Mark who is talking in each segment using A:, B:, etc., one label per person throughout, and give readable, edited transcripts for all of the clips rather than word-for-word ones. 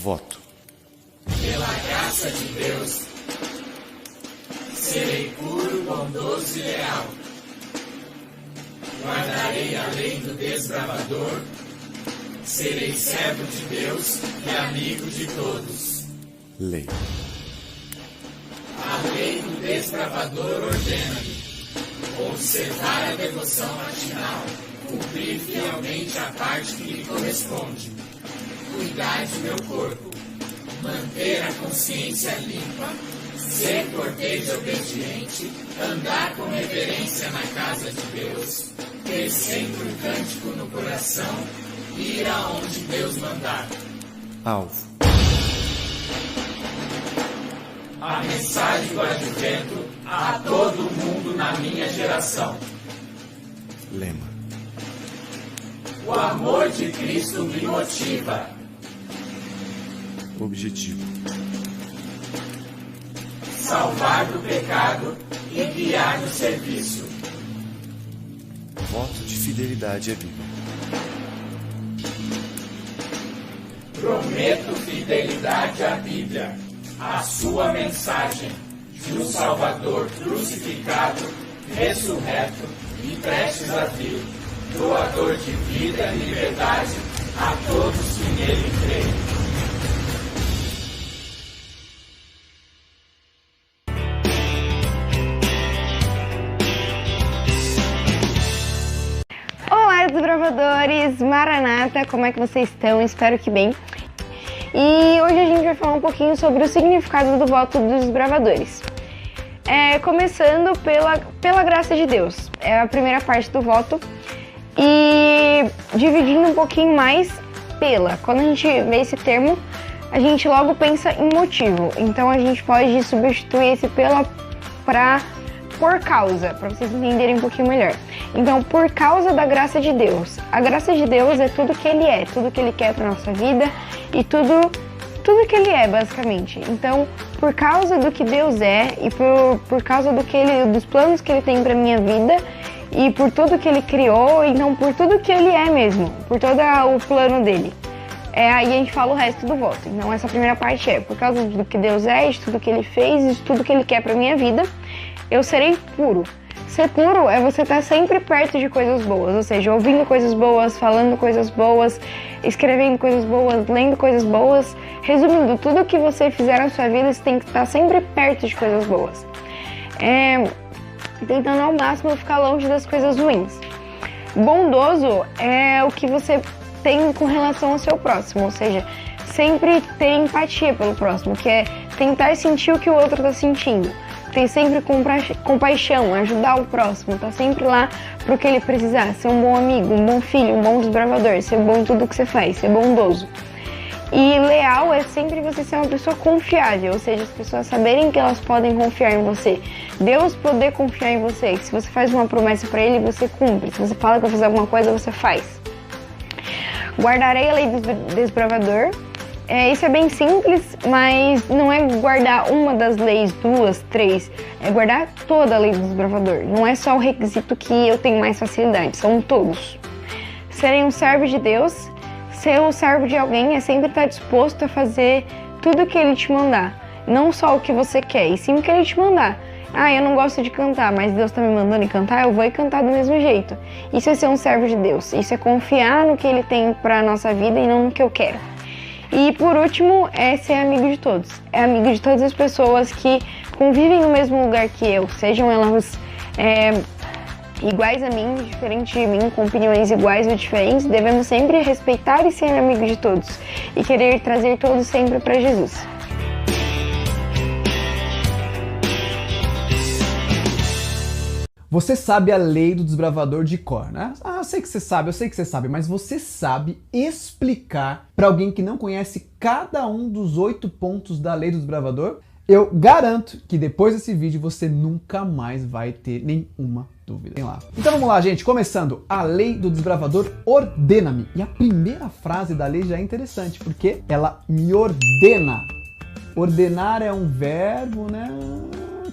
A: Voto.
B: Pela graça de Deus, serei puro, bondoso e leal. Guardarei a lei do desbravador, serei servo de Deus e amigo de todos.
A: Lei.
B: A lei do desbravador ordena-me observar a devoção matinal, cumprir fielmente a parte que lhe corresponde, cuidar de meu corpo, manter a consciência limpa, ser cortês e obediente, andar com reverência na casa de Deus, ter sempre um cântico no coração e ir aonde Deus mandar.
A: Alvo.
B: A mensagem do advento a todo mundo na minha geração.
A: Lema.
B: O amor de Cristo me motiva.
A: Objetivo.
B: Salvar do pecado e guiar no serviço.
A: Voto de fidelidade à Bíblia.
B: Prometo fidelidade à Bíblia, a sua mensagem de um Salvador crucificado, ressurreto e prestes a vir, doador de vida e liberdade a todos que nele creem.
C: Olá, desbravadores! Maranata, como é que vocês estão? Espero que bem. E hoje a gente vai falar um pouquinho sobre o significado do voto dos desbravadores. Começando pela graça de Deus, é a primeira parte do voto. E dividindo um pouquinho mais quando a gente vê esse termo, a gente logo pensa em motivo. Então a gente pode substituir esse por causa, para vocês entenderem um pouquinho melhor. Então, por causa da graça de Deus. A graça de Deus é tudo que Ele é, tudo que Ele quer para nossa vida e tudo que Ele é, basicamente. Então, por causa do que Deus é e por causa dos planos que Ele tem para minha vida e por tudo que Ele criou, então por tudo que Ele é mesmo, por todo o plano dele. Aí a gente fala o resto do voto. Então, essa primeira parte é por causa do que Deus é, de tudo que Ele fez e de tudo que Ele quer para minha vida. Eu serei puro. Ser puro é você estar sempre perto de coisas boas, ou seja, ouvindo coisas boas, falando coisas boas, escrevendo coisas boas, lendo coisas boas. Resumindo, tudo que você fizer na sua vida, você tem que estar sempre perto de coisas boas. Tentando ao máximo ficar longe das coisas ruins. Bondoso é o que você tem com relação ao seu próximo, ou seja, sempre ter empatia pelo próximo, que é tentar sentir o que o outro está sentindo. Ter sempre compaixão, ajudar o próximo, tá sempre lá pro que ele precisar, ser um bom amigo, um bom filho, um bom desbravador, ser bom em tudo que você faz, ser bondoso. E leal é sempre você ser uma pessoa confiável, ou seja, as pessoas saberem que elas podem confiar em você. Deus poder confiar em você, que se você faz uma promessa para Ele, você cumpre. Se você fala que vai fazer alguma coisa, você faz. Guardarei a lei do desbravador. Isso é bem simples, mas não é guardar uma das leis, 2, 3, é guardar toda a lei do desbravador. Não é só o requisito que eu tenho mais facilidade, são todos. Serem um servo de Deus, ser um servo de alguém é sempre estar disposto a fazer tudo o que Ele te mandar. Não só o que você quer, e sim o que Ele te mandar. Eu não gosto de cantar, mas Deus está me mandando ir cantar, eu vou ir cantar do mesmo jeito. Isso é ser um servo de Deus, isso é confiar no que Ele tem para a nossa vida e não no que eu quero. E por último, é ser amigo de todos. É amigo de todas as pessoas que convivem no mesmo lugar que eu, sejam elas iguais a mim, diferentes de mim, com opiniões iguais ou diferentes. Devemos sempre respeitar e ser amigo de todos e querer trazer todos sempre para Jesus.
D: Você sabe a lei do desbravador de cor, né? Eu sei que você sabe, mas você sabe explicar para alguém que não conhece cada um dos 8 pontos da lei do desbravador? Eu garanto que depois desse vídeo você nunca mais vai ter nenhuma dúvida. Vem lá. Então vamos lá, gente. Começando, a lei do desbravador ordena-me. E a primeira frase da lei já é interessante, porque ela me ordena. Ordenar é um verbo, né?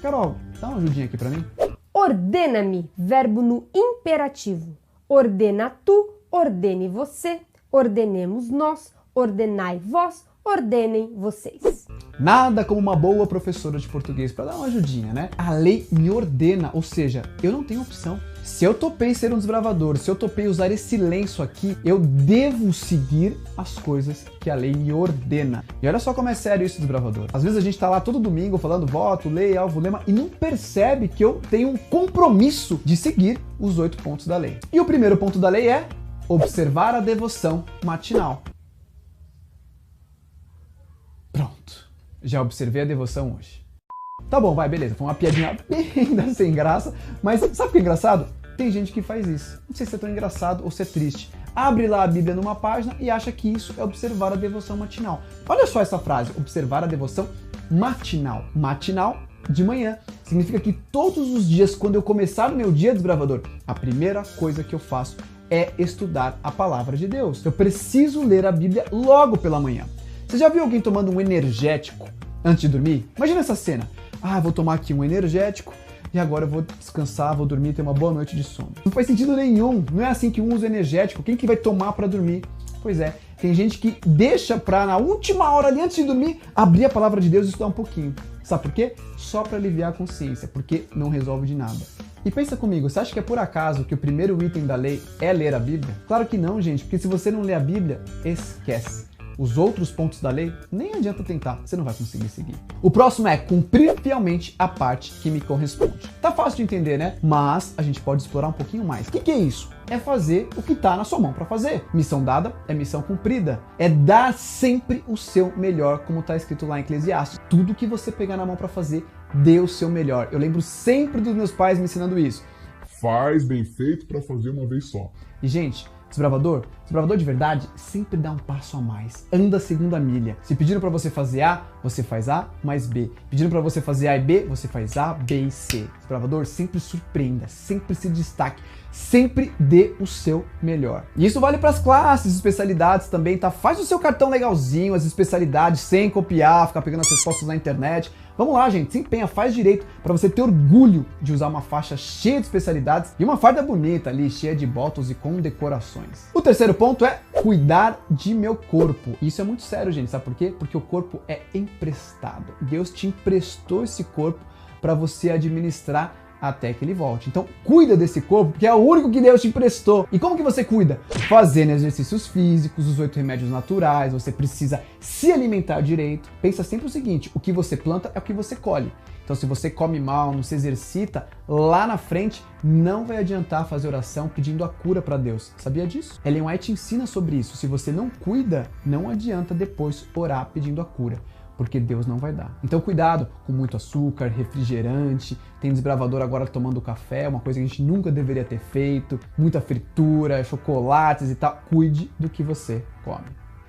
D: Carol, dá uma ajudinha aqui para mim.
E: Ordena-me, verbo no imperativo. Ordena tu, ordene você, ordenemos nós, ordenai vós, ordenem vocês.
D: Nada como uma boa professora de português para dar uma ajudinha, né? A lei me ordena, ou seja, eu não tenho opção. Se eu topei ser um desbravador, se eu topei usar esse lenço aqui, eu devo seguir as coisas que a lei me ordena. E olha só como é sério isso, desbravador. Às vezes a gente tá lá todo domingo falando voto, lei, alvo, lema e não percebe que eu tenho um compromisso de seguir os 8 pontos da lei. E o primeiro ponto da lei é observar a devoção matinal. Pronto. Já observei a devoção hoje. Tá bom, vai, beleza. Foi uma piadinha bem sem graça, mas sabe o que é engraçado? Tem gente que faz isso. Não sei se é tão engraçado ou se é triste. Abre lá a Bíblia numa página e acha que isso é observar a devoção matinal. Olha só essa frase, observar a devoção matinal. Matinal, de manhã. Significa que todos os dias, quando eu começar o meu dia, desbravador, a primeira coisa que eu faço é estudar a palavra de Deus. Eu preciso ler a Bíblia logo pela manhã. Você já viu alguém tomando um energético antes de dormir? Imagina essa cena. Ah, vou tomar aqui um energético e agora eu vou descansar, vou dormir e ter uma boa noite de sono. Não faz sentido nenhum. Não é assim que um usa energético. Quem que vai tomar para dormir? Pois é, tem gente que deixa pra na última hora ali antes de dormir abrir a palavra de Deus e estudar um pouquinho. Sabe por quê? Só para aliviar a consciência, porque não resolve de nada. E pensa comigo, você acha que é por acaso que o primeiro item da lei é ler a Bíblia? Claro que não, gente, porque se você não lê a Bíblia, esquece. Os outros pontos da lei, nem adianta tentar, você não vai conseguir seguir. O próximo é cumprir fielmente a parte que me corresponde. Tá fácil de entender, né? Mas a gente pode explorar um pouquinho mais. O que é isso? É fazer o que tá na sua mão para fazer. Missão dada é missão cumprida. É dar sempre o seu melhor, como tá escrito lá em Eclesiastes. Tudo que você pegar na mão para fazer, dê o seu melhor. Eu lembro sempre dos meus pais me ensinando isso.
F: Faz bem feito para fazer uma vez só.
D: E, gente, desbravador de verdade sempre dá um passo a mais. Anda a segunda milha. Se pediram para você fazer A, você faz A mais B. Pediram para você fazer A e B, você faz A, B e C. Desbravador, sempre surpreenda, sempre se destaque, sempre dê o seu melhor. E isso vale para as classes, especialidades também, tá? Faz o seu cartão legalzinho, as especialidades, sem copiar, ficar pegando as respostas na internet. Vamos lá, gente, se empenha, faz direito para você ter orgulho de usar uma faixa cheia de especialidades e uma farda bonita ali, cheia de bottoms e com decorações. O terceiro ponto é cuidar de meu corpo. Isso é muito sério, gente, sabe por quê? Porque o corpo é emprestado. Deus te emprestou esse corpo para você administrar até que ele volte. Então, cuida desse corpo, porque é o único que Deus te emprestou. E como que você cuida? Fazendo exercícios físicos, os 8 remédios naturais, você precisa se alimentar direito. Pensa sempre o seguinte, o que você planta é o que você colhe. Então, se você come mal, não se exercita, lá na frente não vai adiantar fazer oração pedindo a cura para Deus. Sabia disso? Ellen White ensina sobre isso. Se você não cuida, não adianta depois orar pedindo a cura, porque Deus não vai dar. Então cuidado com muito açúcar, refrigerante, tem desbravador agora tomando café, uma coisa que a gente nunca deveria ter feito, muita fritura, chocolates e tal. Cuide do que você come.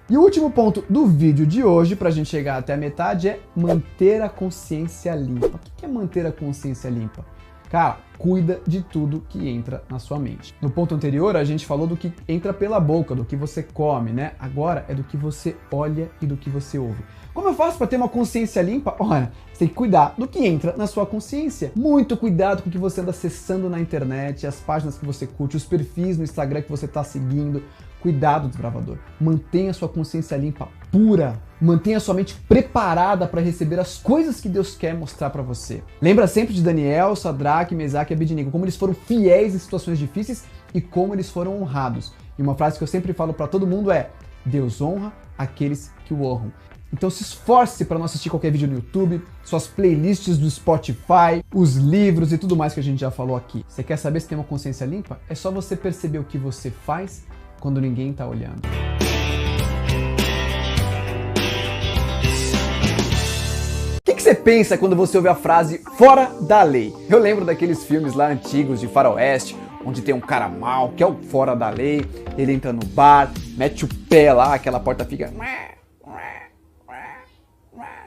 D: E o último ponto do vídeo de hoje, pra gente chegar até a metade, é manter a consciência limpa. O que é manter a consciência limpa? Cara, cuida de tudo que entra na sua mente. No ponto anterior, a gente falou do que entra pela boca, do que você come, né? Agora é do que você olha e do que você ouve. Como eu faço para ter uma consciência limpa? Olha, você tem que cuidar do que entra na sua consciência. Muito cuidado com o que você anda acessando na internet, as páginas que você curte, os perfis no Instagram que você está seguindo. Cuidado, desbravador. Mantenha sua consciência limpa, pura. Mantenha sua mente preparada para receber as coisas que Deus quer mostrar para você. Lembra sempre de Daniel, Sadraque, Mesaque e Abednego, como eles foram fiéis em situações difíceis e como eles foram honrados. E uma frase que eu sempre falo para todo mundo é: Deus honra aqueles que o honram. Então se esforce para não assistir qualquer vídeo no YouTube, suas playlists do Spotify, os livros e tudo mais que a gente já falou aqui. Você quer saber se tem uma consciência limpa? É só você perceber o que você faz quando ninguém está olhando. O que você pensa quando você ouve a frase fora da lei? Eu lembro daqueles filmes lá antigos de faroeste, onde tem um cara mal, que é o fora da lei, ele entra no bar, mete o pé lá, aquela porta fica...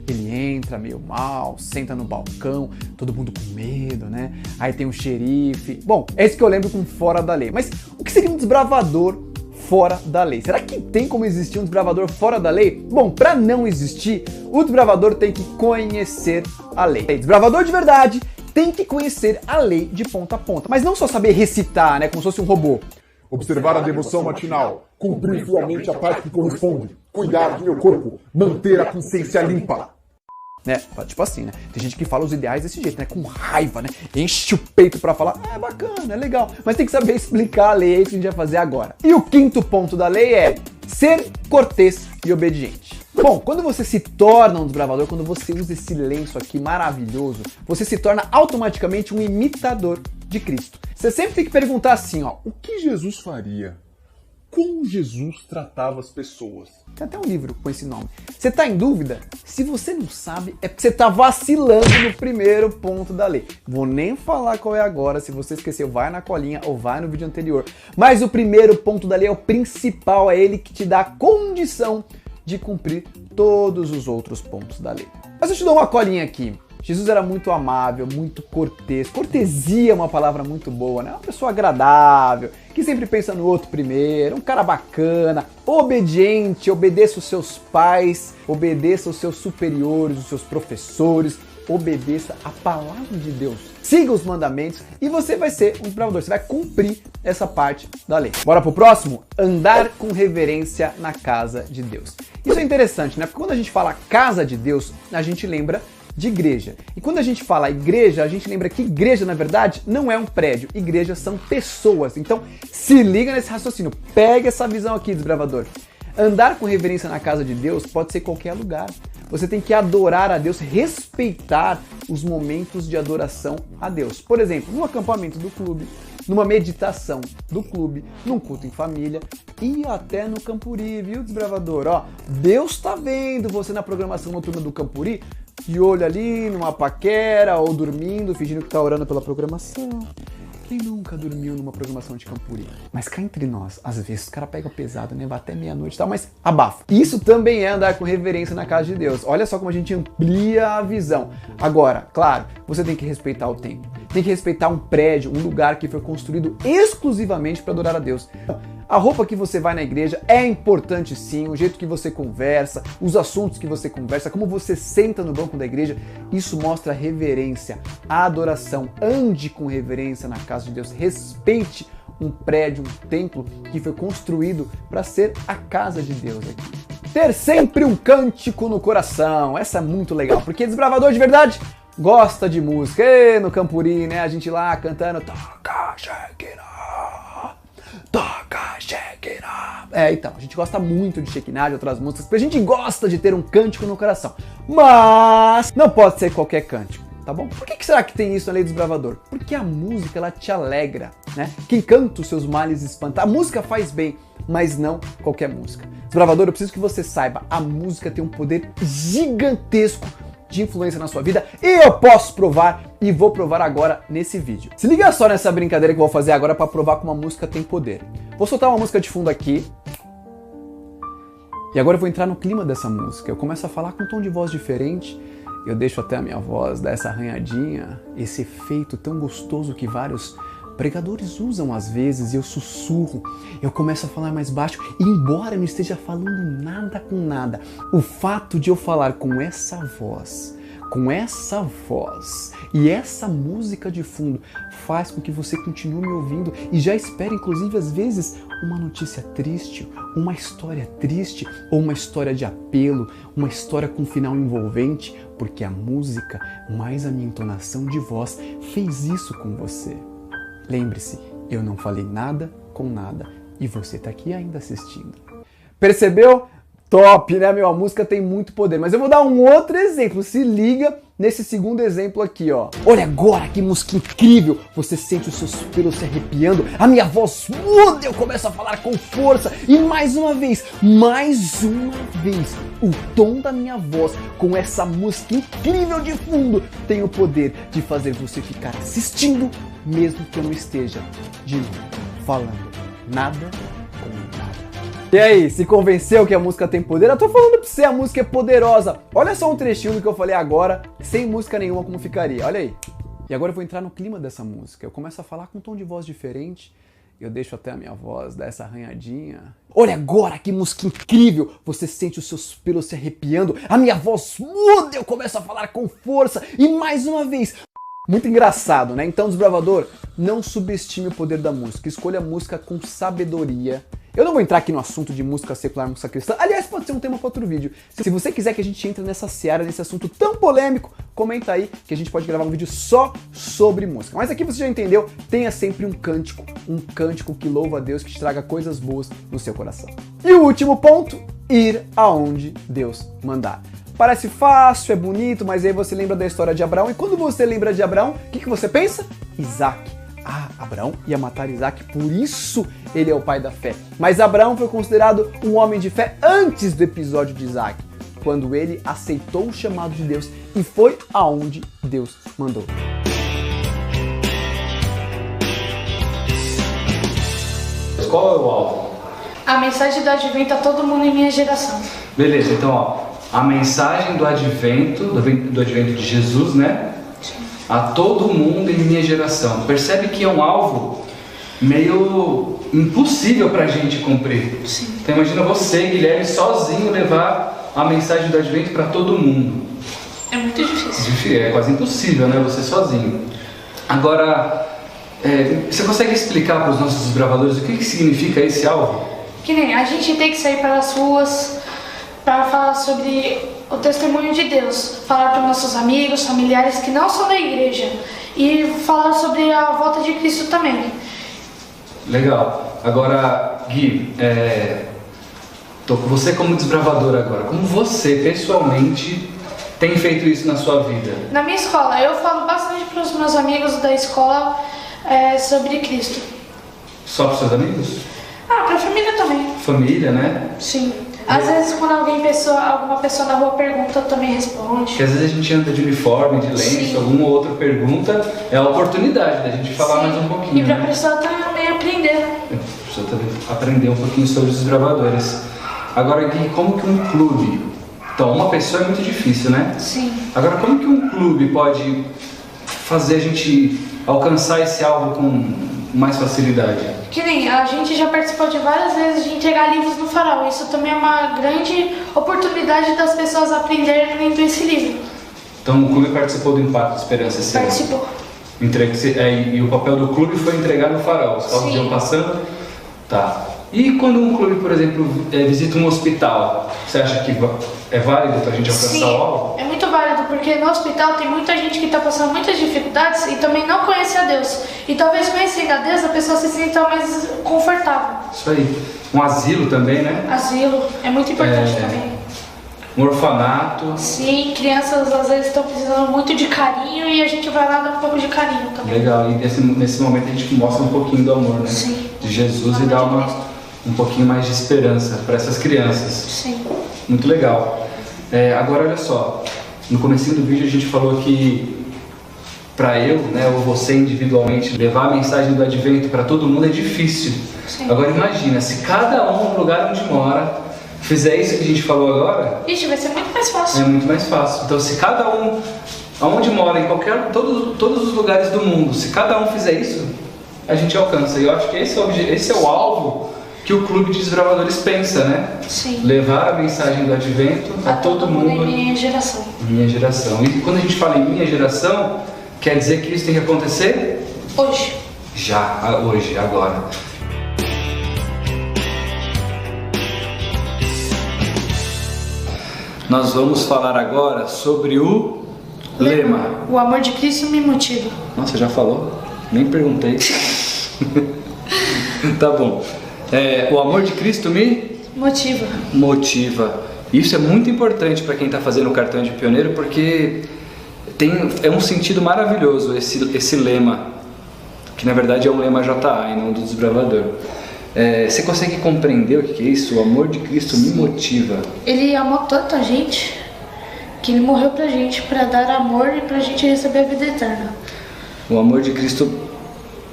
D: Ele entra meio mal, senta no balcão, todo mundo com medo, né? Aí tem um xerife. Bom, é isso que eu lembro com fora da lei. Mas o que seria um desbravador fora da lei? Será que tem como existir um desbravador fora da lei? Bom, para não existir, o desbravador tem que conhecer a lei. Desbravador de verdade tem que conhecer a lei de ponta a ponta. Mas não só saber recitar, né? Como se fosse um robô.
F: Observar a devoção matinal. Cumprir fielmente a parte que corresponde. Cuidar do meu corpo, manter a consciência limpa.
D: Né? Tipo assim, né? Tem gente que fala os ideais desse jeito, né? Com raiva, né? Enche o peito pra falar, é bacana, é legal. Mas tem que saber explicar a lei, é isso que a gente vai fazer agora. E o quinto ponto da lei é ser cortês e obediente. Bom, quando você se torna um desbravador, quando você usa esse lenço aqui maravilhoso, você se torna automaticamente um imitador de Cristo. Você sempre tem que perguntar assim, ó,
F: O que Jesus faria? Como Jesus tratava as pessoas?
D: tem até um livro com esse nome. Você tá em dúvida? Se você não sabe, é porque você tá vacilando no primeiro ponto da lei. Vou nem falar qual é agora, se você esqueceu, vai na colinha ou vai no vídeo anterior. Mas o primeiro ponto da lei é o principal, é ele que te dá a condição de cumprir todos os outros pontos da lei. Mas eu te dou uma colinha aqui. Jesus era muito amável, muito cortês. Cortesia é uma palavra muito boa, né? Uma pessoa agradável, que sempre pensa no outro primeiro, um cara bacana, obediente, obedeça os seus pais, obedeça os seus superiores, os seus professores, obedeça a palavra de Deus. Siga os mandamentos e você vai ser um desbravador, você vai cumprir essa parte da lei. Bora pro próximo? Andar com reverência na casa de Deus. Isso é interessante, né? Porque quando a gente fala casa de Deus, a gente lembra de igreja. E quando a gente fala igreja, a gente lembra que igreja, na verdade, não é um prédio. Igrejas são pessoas. Então, se liga nesse raciocínio. Pega essa visão aqui, desbravador. Andar com reverência na casa de Deus pode ser qualquer lugar. Você tem que adorar a Deus, respeitar os momentos de adoração a Deus. Por exemplo, no acampamento do clube, numa meditação do clube, num culto em família e até no Campuri, viu, desbravador? Ó, Deus tá vendo você na programação noturna do Campuri, de olho ali numa paquera ou dormindo, fingindo que tá orando pela programação. Quem nunca dormiu numa programação de Campuri? Mas cá entre nós, às vezes o cara pega pesado, né? Vai até meia-noite e tal, mas abafa. Isso também é andar com reverência na casa de Deus. Olha só como a gente amplia a visão. Agora, claro, você tem que respeitar o templo. Tem que respeitar um prédio, um lugar que foi construído exclusivamente para adorar a Deus. A roupa que você vai na igreja é importante sim, o jeito que você conversa, os assuntos que você conversa, como você senta no banco da igreja, isso mostra reverência, a adoração. Ande com reverência na casa de Deus, respeite um prédio, um templo que foi construído para ser a casa de Deus aqui. Ter sempre um cântico no coração, essa é muito legal, porque desbravador de verdade gosta de música. E no Campuri, né, a gente lá cantando Toca Shekinah, Toca Shekinah. Então, a gente gosta muito de Shekinah, de outras músicas, porque a gente gosta de ter um cântico no coração. Mas não pode ser qualquer cântico, tá bom? Por que será que tem isso na lei do desbravador? Porque a música, ela te alegra, né? Quem canta os seus males espanta. A música faz bem, mas não qualquer música. Desbravador, eu preciso que você saiba, a música tem um poder gigantesco de influência na sua vida e eu posso provar e vou provar agora nesse vídeo. Se liga só nessa brincadeira que eu vou fazer agora para provar como a música tem poder. Vou soltar uma música de fundo aqui e agora eu vou entrar no clima dessa música. Eu começo a falar com um tom de voz diferente, eu deixo até a minha voz dar essa arranhadinha, esse efeito tão gostoso que vários pregadores usam às vezes, e eu sussurro, eu começo a falar mais baixo, e embora eu não esteja falando nada com nada, o fato de eu falar com essa voz e essa música de fundo faz com que você continue me ouvindo e já espere, inclusive, às vezes, uma notícia triste, uma história triste ou uma história de apelo, uma história com um final envolvente, porque a música, mais a minha entonação de voz, fez isso com você. Lembre-se, eu não falei nada com nada e você tá aqui ainda assistindo. Percebeu? Top, né, meu? A música tem muito poder. Mas eu vou dar um outro exemplo. Se liga nesse segundo exemplo aqui, ó. Olha agora que música incrível. Você sente os seus pelos se arrepiando. A minha voz muda, eu começo a falar com força. E mais uma vez, o tom da minha voz com essa música incrível de fundo tem o poder de fazer você ficar assistindo, mesmo que eu não esteja de novo falando nada com nada. E aí, se convenceu que a música tem poder? Eu tô falando pra você, a música é poderosa. Olha só um trechinho do que eu falei agora, sem música nenhuma, como ficaria. Olha aí. E agora eu vou entrar no clima dessa música. Eu começo a falar com um tom de voz diferente. Eu deixo até a minha voz dar essa arranhadinha. Olha agora que música incrível. Você sente os seus pelos se arrepiando. A minha voz muda, eu começo a falar com força. E mais uma vez... Muito engraçado, né? Então, desbravador, não subestime o poder da música. Escolha a música com sabedoria Eu não vou entrar aqui no assunto de música secular, música cristã. Aliás, pode ser um tema para outro vídeo. Se você quiser que a gente entre nessa seara, nesse assunto tão polêmico, comenta aí que a gente pode gravar um vídeo só sobre música. Mas aqui você já entendeu, tenha sempre um cântico que louva a Deus, que te traga coisas boas no seu coração. E o último ponto, ir aonde Deus mandar. Parece fácil, é bonito, mas aí você lembra da história de Abraão. E quando você lembra de Abraão, o que você pensa? Isaac. Ah, Abraão ia matar Isaac, por isso ele é o pai da fé. Mas Abraão foi considerado um homem de fé antes do episódio de Isaac, quando ele aceitou o chamado de Deus e foi aonde Deus mandou.
G: Qual é o alvo?
H: A mensagem do advento a todo mundo em minha geração.
G: Beleza, então a mensagem do advento, do advento de Jesus, né? A todo mundo em minha geração. Percebe que é um alvo meio impossível pra gente cumprir.
H: Sim.
G: Então imagina você, Guilherme, sozinho levar a mensagem do advento para todo mundo.
H: É muito difícil.
G: É quase impossível, né? Você sozinho. Agora, você consegue explicar para os nossos desbravadores o que significa esse alvo?
H: Que nem a gente tem que sair pelas ruas para falar sobre o testemunho de Deus, falar para nossos amigos, familiares que não são da igreja e falar sobre a volta de Cristo também.
G: Legal. Agora, Gui, tô com você como desbravador agora. Como você, pessoalmente, tem feito isso na sua vida?
H: Na minha escola, eu falo bastante para os meus amigos da escola sobre Cristo.
G: Só para os seus amigos?
H: Ah, para a família também.
G: Família, né?
H: Sim. Às vezes quando alguma pessoa na rua pergunta, eu também responde.
G: Porque às vezes a gente anda de uniforme, de lenço,
H: Sim.
G: alguma outra pergunta, é a oportunidade da gente falar
H: Sim.
G: mais um pouquinho.
H: E para a
G: né?
H: pessoa também aprender, né?
G: A pessoa também aprender um pouquinho sobre os desbravadores. Agora, Gui, como que um clube... Então, uma pessoa é muito difícil, né?
H: Sim.
G: Agora, como que um clube pode fazer a gente alcançar esse alvo com mais facilidade?
H: Que nem a gente já participou de várias vezes de entregar livros no farol. Isso também é uma grande oportunidade das pessoas aprenderem lendo esse livro.
G: Então o clube participou do Impacto de Esperança esse ano?
H: Participou.
G: E o papel do clube foi entregar no farol. Os carros iam passando? Tá. E quando um clube, por exemplo, visita um hospital, você acha que é válido para a gente alcançar
H: Sim,
G: o alvo?
H: é muito válido, porque no hospital tem muita gente que está passando muitas dificuldades e também não conhece a Deus. E talvez conhecendo a Deus, a pessoa se sinta mais confortável.
G: Isso aí. Um asilo também, né?
H: Asilo é muito importante também.
G: Um orfanato.
H: Sim, crianças às vezes estão precisando muito de carinho e a gente vai lá dar um pouco de carinho também.
G: Legal. E nesse momento a gente mostra um pouquinho do amor, né?
H: Sim.
G: De Jesus e dá um pouquinho mais de esperança para essas crianças.
H: Sim.
G: Muito legal. Agora olha só, no comecinho do vídeo a gente falou que para eu, né, ou você individualmente, levar a mensagem do advento para todo mundo é difícil.
H: Sim.
G: Agora imagina, se cada um no lugar onde mora fizer isso que a gente falou agora,
H: Ixi, vai ser muito mais fácil.
G: é muito mais fácil. Então se cada um, aonde mora, em todos os lugares do mundo, se cada um fizer isso, a gente alcança. E eu acho que esse é o alvo que o Clube de Desbravadores pensa, né?
H: Sim.
G: Levar a mensagem do advento a todo mundo
H: em minha geração.
G: Minha geração. E quando a gente fala em minha geração, quer dizer que isso tem que acontecer?
H: Hoje.
G: Já, hoje, agora. Nós vamos falar agora sobre o lema.
H: O amor de Cristo me motiva.
G: Nossa, já falou? Nem perguntei. Tá bom. O amor de Cristo me motiva. Isso é muito importante para quem está fazendo o cartão de pioneiro, porque é um sentido maravilhoso esse lema, que na verdade é um lema JA e não do desbravador. Você consegue compreender o que é isso? O amor de Cristo me motiva.
H: Ele amou tanta gente que ele morreu pra gente, pra dar amor e pra gente receber a vida eterna.
G: O amor de Cristo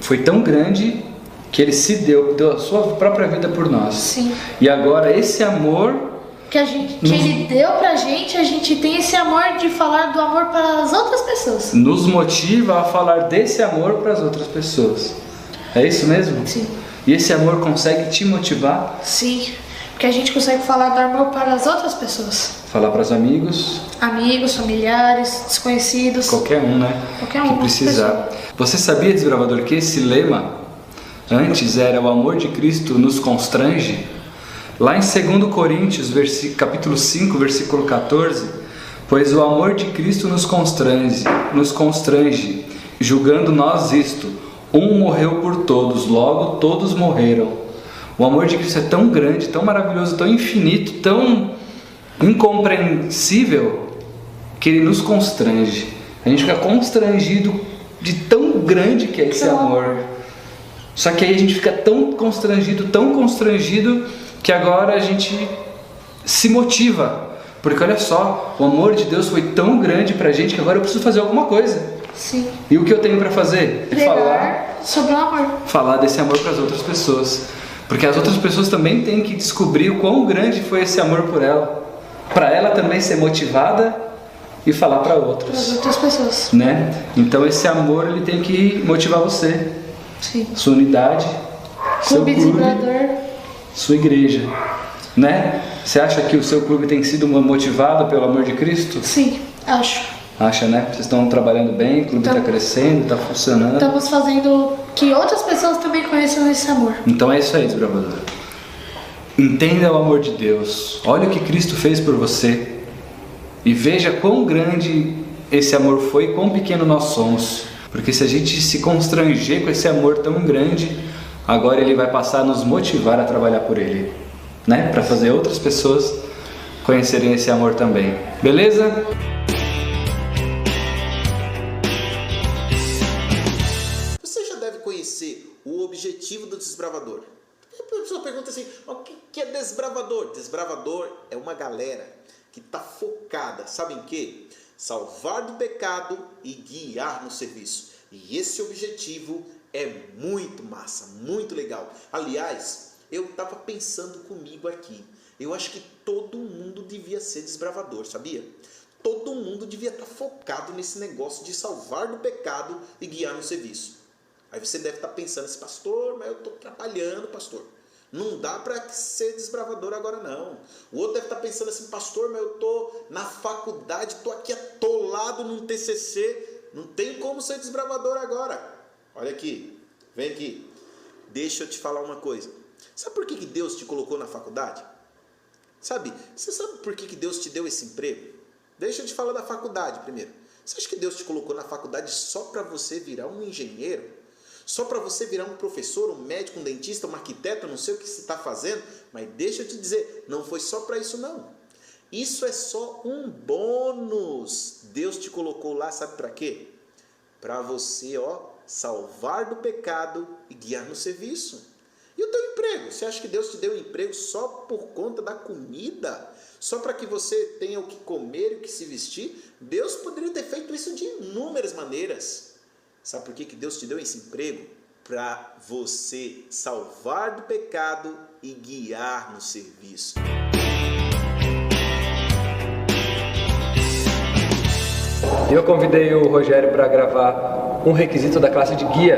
G: foi tão grande que ele se deu a sua própria vida por nós.
H: Sim.
G: E agora esse amor
H: que ele deu pra gente, a gente tem esse amor de falar do amor para as outras pessoas.
G: Nos motiva a falar desse amor para as outras pessoas. É isso mesmo?
H: Sim.
G: E esse amor consegue te motivar?
H: Sim, porque a gente consegue falar do amor para as outras pessoas.
G: Falar para os amigos?
H: Amigos, familiares, desconhecidos.
G: Qualquer um, né?
H: Qualquer um.
G: Que precisar. Você sabia, desbravador, que esse lema antes era o amor de Cristo nos constrange, lá em 2 Coríntios, capítulo 5, versículo 14, pois o amor de Cristo nos constrange, julgando nós isto, um morreu por todos, logo todos morreram. O amor de Cristo é tão grande, tão maravilhoso, tão infinito, tão incompreensível, que ele nos constrange. A gente fica constrangido de tão grande que é esse amor. Só que aí a gente fica tão constrangido, que agora a gente se motiva. Porque olha só, o amor de Deus foi tão grande pra gente que agora eu preciso fazer alguma coisa.
H: Sim.
G: E o que eu tenho pra fazer?
H: Falar sobre o amor.
G: Falar desse amor para as outras pessoas. Porque as outras pessoas também têm que descobrir o quão grande foi esse amor por ela. Para ela também ser motivada e falar para outros.
H: Para as outras pessoas.
G: Né? Então esse amor ele tem que motivar você.
H: Sim.
G: Sua unidade, seu clube, sua igreja. Né? Você acha que o seu clube tem sido motivado pelo amor de Cristo?
H: Sim, acho.
G: Acha, né? Vocês estão trabalhando bem, o clube está crescendo, está funcionando.
H: Estamos fazendo que outras pessoas também conheçam esse amor.
G: Então é isso aí, desbravador. Entenda o amor de Deus. Olha o que Cristo fez por você. E veja quão grande esse amor foi e quão pequeno nós somos. Porque se a gente se constranger com esse amor tão grande, agora ele vai passar a nos motivar a trabalhar por ele, né? Para fazer outras pessoas conhecerem esse amor também. Beleza?
I: O objetivo do desbravador. A pessoa pergunta assim, o que é desbravador? Desbravador é uma galera que está focada, sabe em quê? Salvar do pecado e guiar no serviço. E esse objetivo é muito massa, muito legal. Aliás, eu estava pensando comigo aqui, eu acho que todo mundo devia ser desbravador, sabia? Todo mundo devia estar focado nesse negócio de salvar do pecado e guiar no serviço. Aí você deve estar pensando assim, pastor, mas eu estou trabalhando, pastor. Não dá para ser desbravador agora não. O outro deve estar pensando assim, pastor, mas eu estou na faculdade, estou aqui atolado num TCC, não tem como ser desbravador agora. Olha aqui, vem aqui, deixa eu te falar uma coisa. Sabe por que Deus te colocou na faculdade? Você sabe por que Deus te deu esse emprego? Deixa eu te falar da faculdade primeiro. Você acha que Deus te colocou na faculdade só para você virar um engenheiro? Só para você virar um professor, um médico, um dentista, um arquiteto, não sei o que você está fazendo, mas deixa eu te dizer, não foi só para isso não. Isso é só um bônus. Deus te colocou lá, sabe para quê? Para você, salvar do pecado e guiar no serviço. E o teu emprego? Você acha que Deus te deu um emprego só por conta da comida? Só para que você tenha o que comer e o que se vestir? Deus poderia ter feito isso de inúmeras maneiras. Sabe por que Deus te deu esse emprego? Para você salvar do pecado e guiar no serviço.
G: Eu convidei o Rogério para gravar um requisito da classe de guia.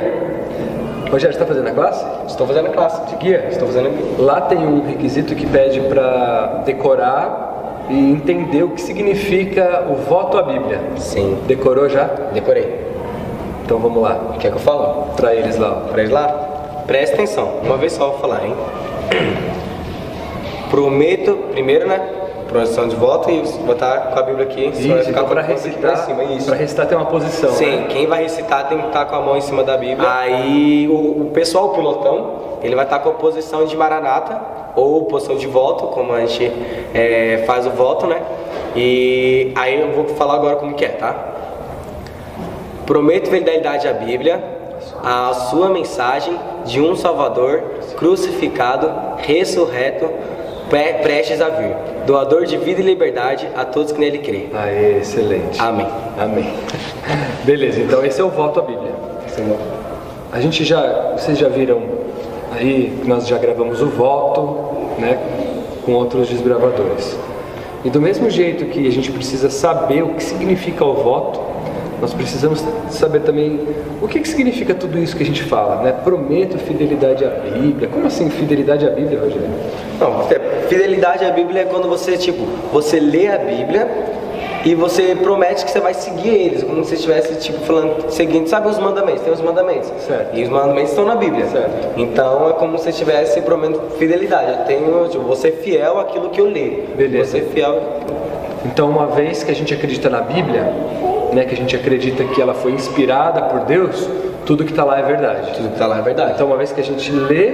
G: Rogério, você está fazendo a classe?
J: Estou fazendo a classe de guia. Estou fazendo.
G: Lá tem um requisito que pede para decorar e entender o que significa o voto à Bíblia.
J: Sim.
G: Decorou já?
J: Decorei.
G: Então vamos lá.
J: Quer que eu falo?
G: Para eles lá.
J: Para eles lá? Presta atenção. Uma vez só eu vou falar, hein? Prometo, primeiro, né? Projeção de voto e botar com a Bíblia aqui.
G: Isso, então para recitar, para recitar tem uma posição.
J: Sim,
G: né?
J: Quem vai recitar tem que estar com a mão em cima da Bíblia. Aí o pessoal, o pilotão, ele vai estar com a posição de maranata ou posição de voto, como a gente faz o voto, né? E aí eu vou falar agora como que é, tá? Prometo fidelidade à Bíblia, à sua mensagem de um Salvador crucificado, ressurreto, prestes a vir, doador de vida e liberdade a todos que nele creem.
G: Aê, excelente.
J: Amém.
G: Amém. Beleza, então esse é o voto à Bíblia. A gente vocês já viram aí que nós já gravamos o voto, né, com outros desbravadores. E do mesmo jeito que a gente precisa saber o que significa o voto, nós precisamos saber também o que significa tudo isso que a gente fala, né? Prometo fidelidade à Bíblia. Como assim fidelidade à Bíblia, Rogério?
J: Não, fidelidade à Bíblia é quando você, você lê a Bíblia e você promete que você vai seguir eles, como se estivesse tipo falando, seguindo, sabe os mandamentos, tem os mandamentos.
G: Certo.
J: E os mandamentos estão na Bíblia.
G: Certo.
J: Então é como se estivesse prometendo fidelidade. Eu tenho, tipo, vou ser fiel àquilo que eu li.
G: Beleza.
J: Vou ser fiel.
G: Então, uma vez que a gente acredita na Bíblia, né, que a gente acredita que ela foi inspirada por Deus, tudo que está lá é verdade.
J: Tudo que está lá é verdade.
G: Então, uma vez que a gente lê,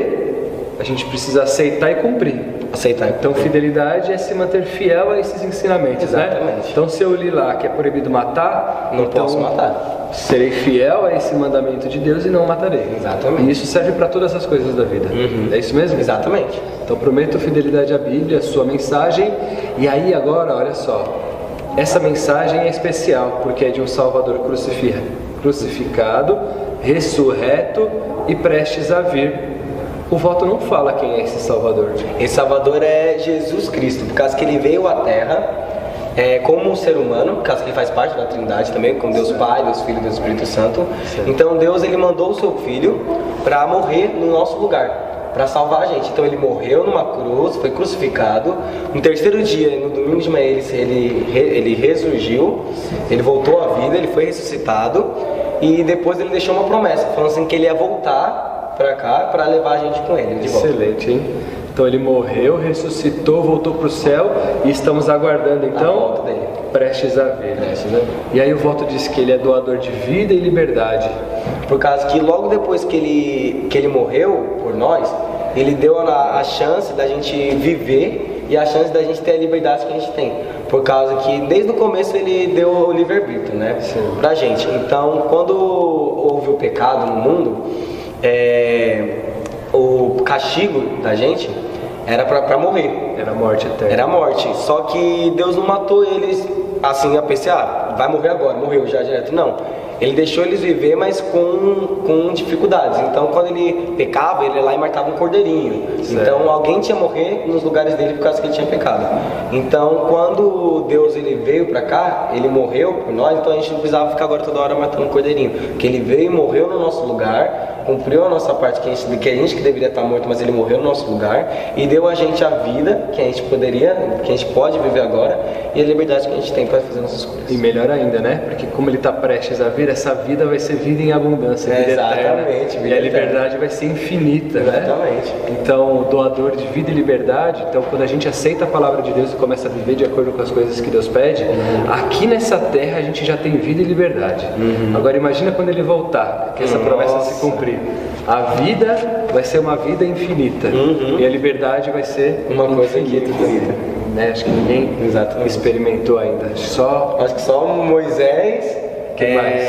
G: a gente precisa aceitar e cumprir.
J: Aceitar.
G: Então, fidelidade é se manter fiel a esses ensinamentos,
J: exatamente,
G: né? Então, se eu li lá que é proibido matar,
J: não
G: então,
J: posso matar.
G: Serei fiel a esse mandamento de Deus e não matarei.
J: Exatamente.
G: E isso serve para todas as coisas da vida. É isso mesmo?
J: Exatamente.
G: Então, prometo fidelidade à Bíblia, à sua mensagem. E aí, agora, olha só. Essa mensagem é especial porque é de um Salvador crucificado, ressurreto e prestes a vir. O voto não fala quem é esse Salvador.
J: Esse Salvador é Jesus Cristo, por causa que ele veio à Terra como um ser humano, por causa que ele faz parte da Trindade também, com Deus Pai, Deus Filho e Deus Espírito Santo.
G: Certo.
J: Então Deus ele mandou o seu Filho para morrer no nosso lugar, para salvar a gente. Então ele morreu numa cruz, foi crucificado. No terceiro dia, no domingo de manhã, ele ressurgiu, ele voltou à vida, ele foi ressuscitado. E depois ele deixou uma promessa, falando assim que ele ia voltar para cá para levar a gente com ele de volta.
G: Excelente, hein? Então ele morreu, ressuscitou, voltou para o céu e estamos aguardando então
J: a volta dele.
G: Prestes a vir. E aí o voto diz que ele é doador de vida e liberdade.
J: Por causa que logo depois que ele morreu por nós, ele deu a chance da gente viver e a chance da gente ter a liberdade que a gente tem. Por causa que desde o começo ele deu o livre-arbítrio, né? Pra gente. Então quando houve o pecado no mundo, o castigo da gente era pra morrer.
G: Era a morte eterna.
J: Era a morte. Só que Deus não matou eles assim a pensar, vai morrer agora, morreu já direto. Não. Ele deixou eles viver, mas com dificuldades. Então, quando ele pecava, ele ia lá e matava um cordeirinho.
G: Certo.
J: Então, alguém tinha que morrer nos lugares dele por causa que ele tinha pecado. Então, quando Deus ele veio pra cá, ele morreu por nós, então a gente não precisava ficar agora toda hora matando um cordeirinho. Porque ele veio e morreu no nosso lugar, cumpriu a nossa parte, que a gente que deveria estar morto, mas ele morreu no nosso lugar, e deu a gente a vida que a gente pode viver agora, e a liberdade que a gente tem para fazer nossas coisas.
G: E melhor ainda, né? Porque como ele está prestes a vir, essa vida vai ser vida em abundância, vida eterna. E a liberdade vai ser infinita,
J: exatamente,
G: né? Então, doador de vida e liberdade, então quando a gente aceita a palavra de Deus e começa a viver de acordo com as coisas que Deus pede, aqui nessa terra a gente já tem vida e liberdade. Agora imagina quando ele voltar, que essa promessa se cumprir. A vida vai ser uma vida infinita e a liberdade vai ser
J: uma coisa infinita.
G: Né? Acho que ninguém experimentou ainda.
J: Acho que só Moisés,
G: quem mais?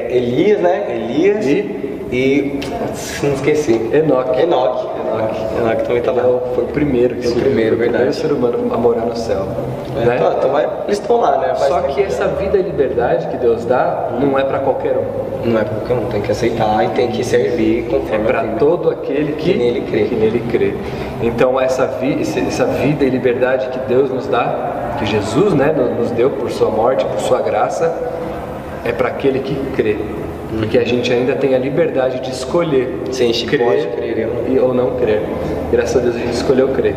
J: Elias, né? Elias e não esqueci.
G: Enoque
J: também tá lá.
G: Foi o primeiro que
J: o primeiro
G: ser humano a morar no céu. Né?
J: Então eles estão lá, né?
G: Só que essa vida e liberdade que Deus dá não é para qualquer um.
J: Não é para qualquer um, tem que aceitar e tem que servir conforme
G: para todo aquele que nele crê. Então essa vida e liberdade que Deus nos dá, que Jesus, né, nos deu por sua morte, por sua graça, é para aquele que crê. Porque a gente ainda tem a liberdade de escolher
J: se a gente
G: crer
J: pode crer
G: ou não crer. Graças a Deus a gente escolheu crer.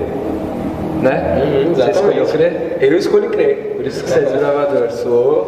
G: Né? Você escolheu crer?
J: Eu escolhi crer.
G: Por isso que você é desbravador. Sou.